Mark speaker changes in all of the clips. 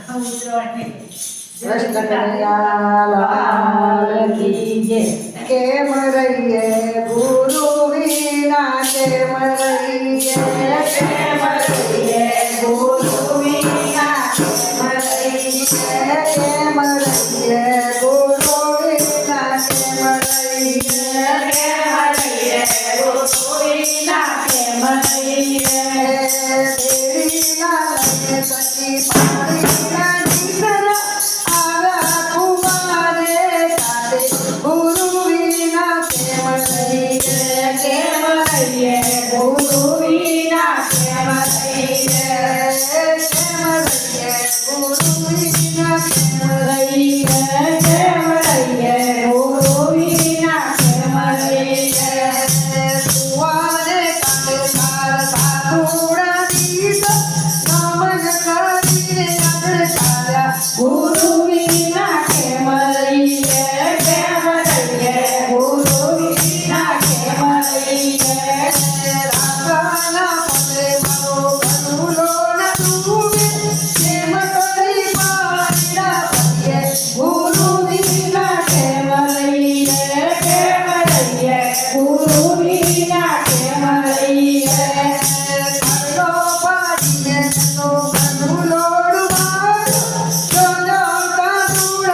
Speaker 1: કૃષ્ણ કનૈયા લાલ કી જય. કેમ રહીએ ગુરુ વિના, કેમ રહીએ, કેમ રહીએ ગુરુ વિના, કેમ રહીએ, કેમ રહીએ ગુરુ વિના, કેમ રહીએ, કેમ રહીએ ગુરુ વિના, કેમ રહીએ. દેવી લાલને સખી પાડીના દીકરા આવ્યા કુમારે સાથે, ગુરુ વિના કેમ રહીએ, કેમ રહીએ ગુરુ વિના, કેમ રહીએ, કેમ રહીએ ગુરુ વિના, કેમ રહીએ, કેમ રહીએ ગુરુ વિના, કેમ રહીએ. કુંવારે કાંઠે ચાર સાધુડા દીધો, નમન કરીને આગળ ચાલ્યા, ગુરુ વિના કેમ રહીએ, કેમ રહીએ ગુરુ વિના, કેમ રહીએ. રાધાના પગે મારો ભલુલો ન ડૂબે, કેમ કરી પારડા પડીએ, ગુરુ વિના કેમ રહીએ, કેમ રહીએ ગુરુ વિના, કેમ રહીએ. ઘરડો પાડીને તો ભલુલો ડૂબાડો, જોડતા ધૂળ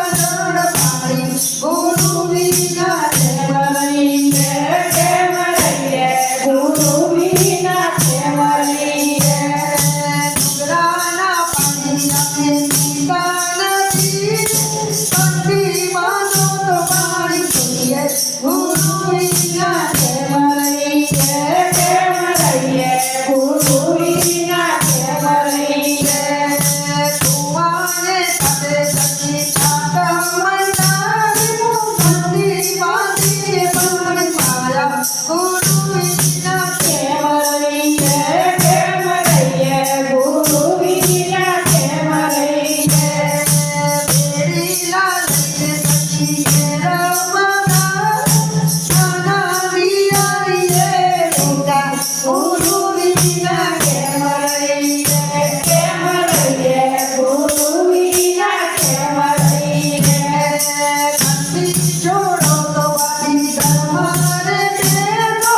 Speaker 1: પાડી, ગુરુ વિના કેમ રહીએ, કેમ રહીએ ગુરુ વિના, કેમ રહીએ. ડુંગરાના પાણી અમે પીતા નથી, કંઠીમાં તો પાણી પીએ, ગુરુ વિના કેમ રહીએ, કેમ રહીએ ગુરુ વિના, કેમ રહીએ. કુંવારે સાથે સખી સાકર મંડાવી, કંઠી બાંધીને પાણી પાયા, ગુરુ વિના કેમ રહીએ, કેમ રહીએ ગુરુ વિના, કેમ રહીએ. બેડી લાલને સખી ઘેર બનાવી આવીએ રૂડા, ગુરુ વિના કેમ રહીએ, કેમ રહીએ ગુરુ વિના, કેમ રહીએ. કંઠી જોડો તો વાલી ધર્મને દેતો,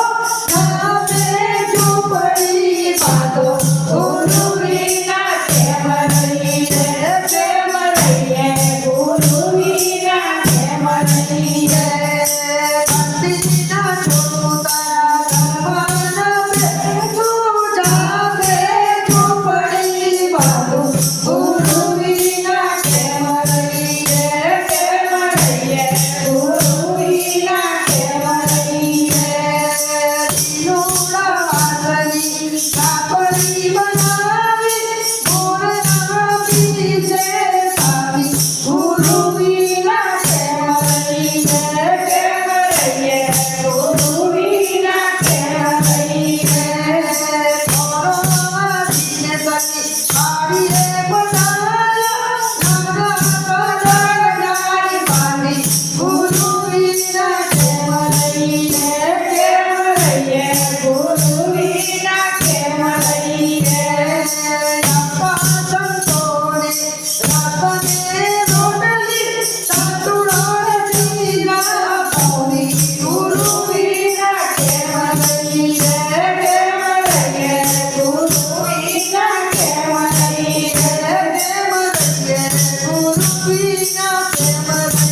Speaker 1: ગામે ઝૂંપડી બાંધો, ગુરુ વિના કેમ રહીએ, કેમ રહીએ ગુરુ વિના, કેમ રહીએ. કંઠીના છોડું તારા ઘરમાં બેઠું, જામે ઝૂંપડી બાંધો, ગુરુ વિના કેમ રહીએ, કેમ રહીએ ગુરુ વિના, કેમ રહીએ. દીનુડા વાસળી કાપડી બનાવી, મોરના બીજે સાવી, ગુરુ વિના કેમ રહીએ, કેમ રહીએ ગુરુ વિના, કેમ રહીએ. ઘોડોવાળીને સખી પાડીએ બનાવ્યા, નાગા કડાળી બાંધી, ગુરુ વિના કેમ રહીએ, કેમ રહીએ ગુરુ વિના, કેમ રહીએ. આપા સંતોને રાતને રોટલી, સાતુડાને પીલા પાણી, ગુરુ વિના કેમ રહીએ, કેમ રહીએ ગુરુ વિના, કેમ રહીએ, કેમ રહીએ ગુરુ વિના, કેમ રહીએ.